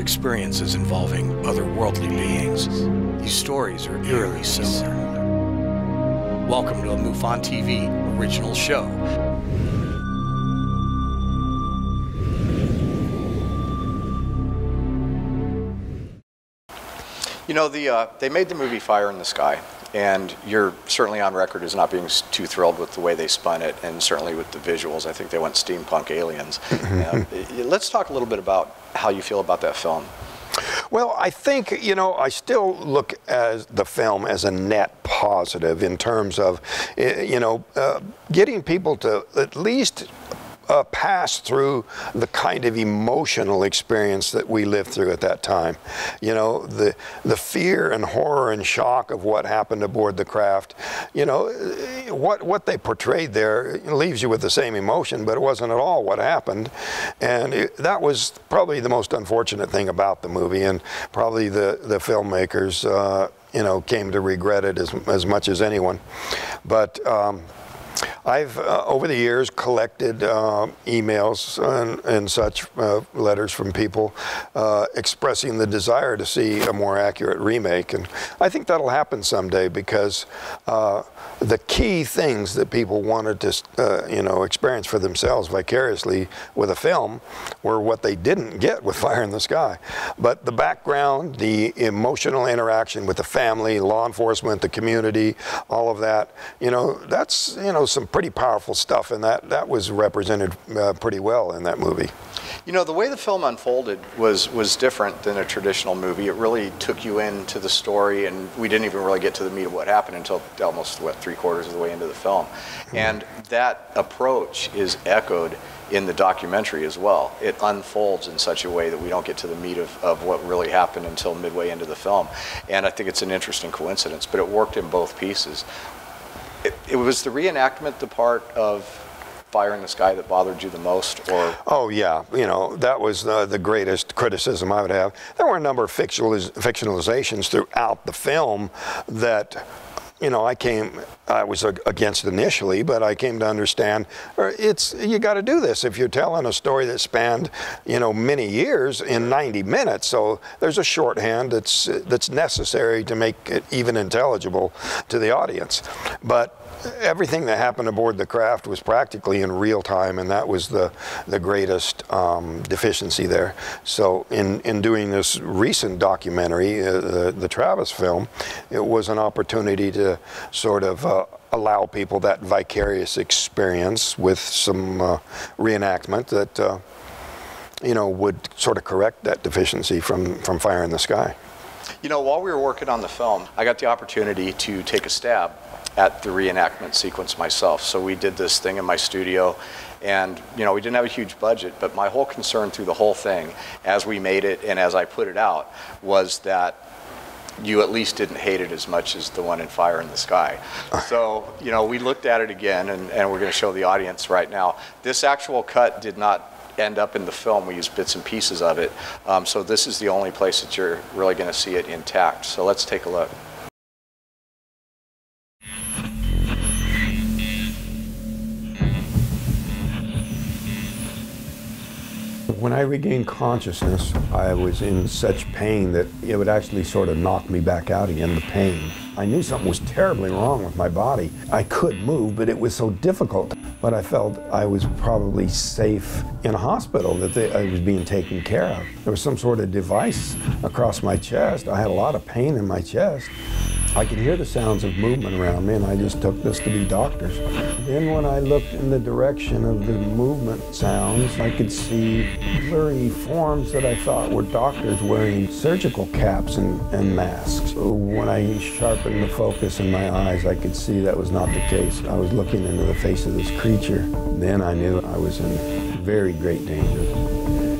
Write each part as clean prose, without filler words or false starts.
experiences involving otherworldly beings. These stories are eerily similar. Welcome to a MUFON TV original show. You know, they made the movie Fire in the Sky, and you're certainly on record as not being too thrilled with the way they spun it, and certainly with the visuals. I think they went steampunk aliens. Let's talk a little bit about how you feel about that film. Well, I think, you know, I still look at the film as a net positive in terms of, you know, getting people to at least pass through the kind of emotional experience that we lived through at that time. You know, the fear and horror and shock of what happened aboard the craft. You know, what they portrayed there leaves you with the same emotion, but it wasn't at all what happened. And that was probably the most unfortunate thing about the movie, and probably the filmmakers, you know, came to regret it as much as anyone. But I've, over the years, collected emails and such letters from people expressing the desire to see a more accurate remake. And I think that'll happen someday, because the key things that people wanted to, you know, experience for themselves vicariously with a film were what they didn't get with Fire in the Sky. But the background, the emotional interaction with the family, law enforcement, the community, all of that, you know, that's, you know, some pretty powerful stuff, and that was represented pretty well in that movie. You know, the way the film unfolded was different than a traditional movie. It really took you into the story, and we didn't even really get to the meat of what happened until almost, what, 3/4 of the way into the film. And that approach is echoed in the documentary as well. It unfolds in such a way that we don't get to the meat of what really happened until midway into the film. And I think it's an interesting coincidence, but it worked in both pieces. It was the reenactment, the part of Fire in the Sky, that bothered you the most, or? Oh yeah, you know, that was the greatest criticism I would have. There were a number of fictionalizations throughout the film that, you know, I was against initially, but I came to understand you got to do this if you're telling a story that spanned, you know, many years in 90 minutes. So there's a shorthand that's necessary to make it even intelligible to the audience. But everything that happened aboard the craft was practically in real time, and that was the greatest deficiency there. So in doing this recent documentary, the Travis film, it was an opportunity to sort of allow people that vicarious experience with some reenactment that you know, would sort of correct that deficiency from Fire in the Sky. You know, while we were working on the film, I got the opportunity to take a stab at the reenactment sequence myself. So we did this thing in my studio, and you know, we didn't have a huge budget, but my whole concern through the whole thing, as we made it and as I put it out, was that you at least didn't hate it as much as the one in Fire in the Sky. So, you know, we looked at it again, and we're going to show the audience right now. This actual cut did not end up in the film. We used bits and pieces of it. So this is the only place that you're really going to see it intact. So let's take a look. When I regained consciousness, I was in such pain that it would actually sort of knock me back out again, the pain. I knew something was terribly wrong with my body. I could move, but it was so difficult. But I felt I was probably safe in a hospital, that I was being taken care of. There was some sort of device across my chest. I had a lot of pain in my chest. I could hear the sounds of movement around me, and I just took this to be doctors. Then when I looked in the direction of the movement sounds, I could see blurry forms that I thought were doctors wearing surgical caps and masks. So when I sharpened the focus in my eyes, I could see that was not the case. I was looking into the face of this creature. Then I knew I was in very great danger.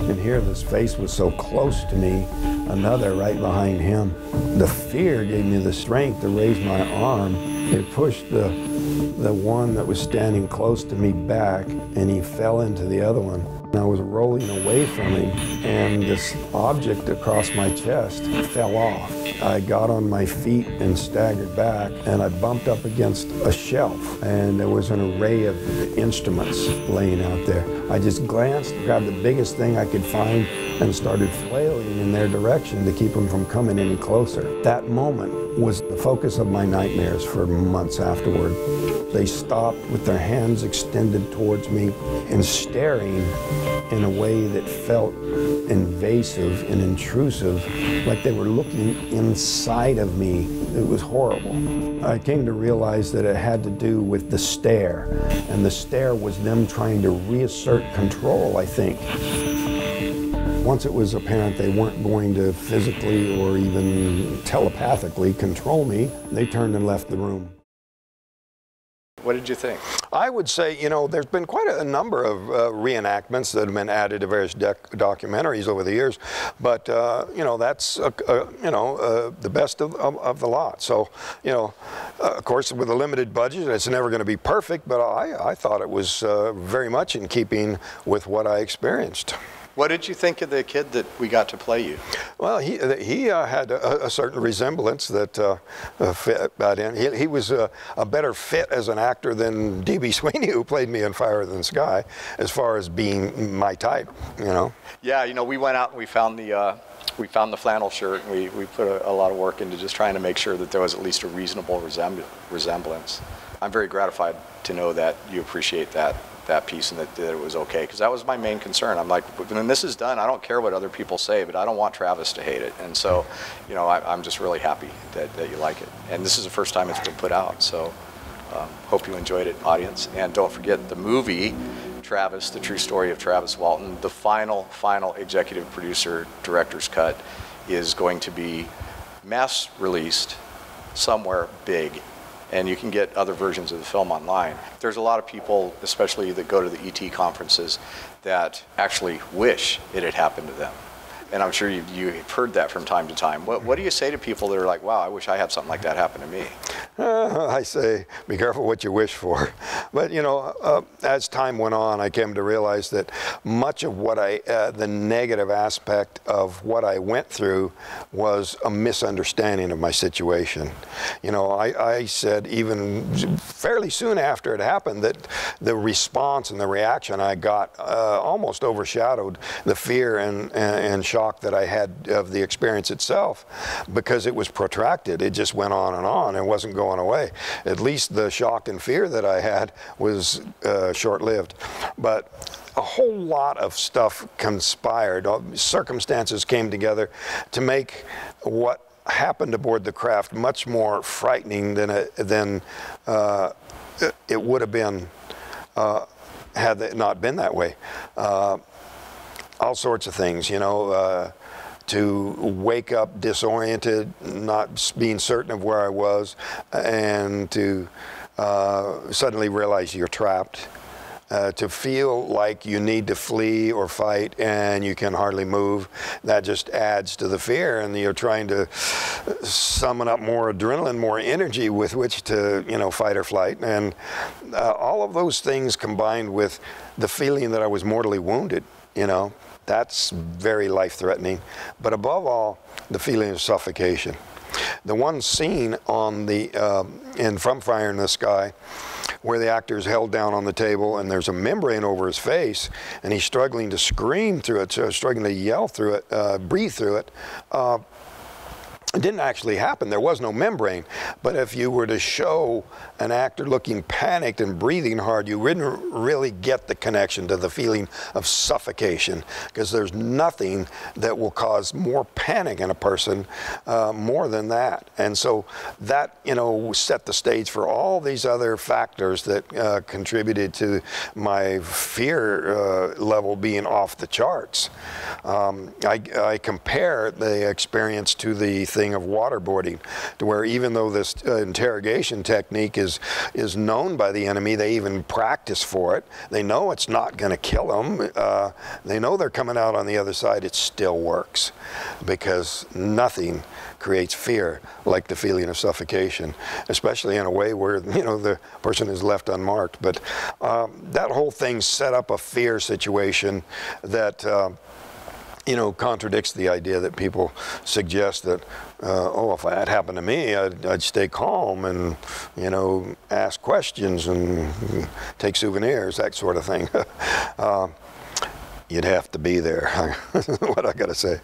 And here this face was so close to me, another right behind him. The fear gave me the strength to raise my arm. It pushed the one that was standing close to me back, and he fell into the other one. I was rolling away from him, and this object across my chest fell off. I got on my feet and staggered back, and I bumped up against a shelf, and there was an array of instruments laying out there. I just glanced, grabbed the biggest thing I could find, and started flailing in their direction to keep them from coming any closer. That moment was the focus of my nightmares for months afterward. They stopped with their hands extended towards me and staring in a way that felt invasive and intrusive, like they were looking inside of me. It was horrible. I came to realize that it had to do with the stare, and the stare was them trying to reassert control, I think. Once it was apparent they weren't going to physically or even telepathically control me, they turned and left the room. What did you think? I would say, you know, there's been quite a number of reenactments that have been added to various documentaries over the years, but, you know, that's, the best of the lot. So, you know, of course, with a limited budget, it's never going to be perfect, but I thought it was very much in keeping with what I experienced. What did you think of the kid that we got to play you? Well, he had a certain resemblance that fit that in. He was a better fit as an actor than D.B. Sweeney, who played me in Fire Than Sky, as far as being my type, you know. Yeah, you know, we went out and we found the flannel shirt, and we put a lot of work into just trying to make sure that there was at least a reasonable resemblance. I'm very gratified to know that you appreciate that piece and that it was okay, because that was my main concern. I'm like, when this is done, I don't care what other people say, but I don't want Travis to hate it. And so, you know, I'm just really happy that you like it. And this is the first time it's been put out, so hope you enjoyed it, audience. And don't forget the movie, Travis, The True Story of Travis Walton, the final executive producer director's cut is going to be mass released somewhere big. And you can get other versions of the film online. There's a lot of people, especially that go to the ET conferences, that actually wish it had happened to them. And I'm sure you've heard that from time to time. What do you say to people that are like, wow, I wish I had something like that happen to me? I say, be careful what you wish for. But, you know, as time went on, I came to realize that much of what the negative aspect of what I went through was a misunderstanding of my situation. You know, I said even fairly soon after it happened that the response and the reaction I got almost overshadowed the fear and shock that I had of the experience itself, because it was protracted. It just went on and on. It wasn't going away. At least the shock and fear that I had was short-lived. But a whole lot of stuff conspired. Circumstances came together to make what happened aboard the craft much more frightening than it would have been had it not been that way. All sorts of things, you know, to wake up disoriented, not being certain of where I was, and to suddenly realize you're trapped. To feel like you need to flee or fight and you can hardly move, that just adds to the fear, and you're trying to summon up more adrenaline, more energy with which to, you know, fight or flight. And all of those things combined with the feeling that I was mortally wounded, you know, that's very life-threatening. But above all, the feeling of suffocation. The one scene on in From Fire in the Sky, where the actor is held down on the table and there's a membrane over his face and he's struggling to scream through it, struggling to yell through it, breathe through it. It didn't actually happen. There was no membrane. But if you were to show an actor looking panicked and breathing hard, you wouldn't really get the connection to the feeling of suffocation, because there's nothing that will cause more panic in a person more than that. And so that, you know, set the stage for all these other factors that contributed to my fear level being off the charts. I compare the experience to the thing of waterboarding, to where even though this interrogation technique is known by the enemy, they even practice for it. They know it's not going to kill them. They know they're coming out on the other side. It still works, because nothing creates fear like the feeling of suffocation, especially in a way where, you know, the person is left unmarked. But that whole thing set up a fear situation that contradicts the idea that people suggest that, oh, if that happened to me, I'd stay calm and, ask questions and take souvenirs, that sort of thing. You'd have to be there. What I got to say.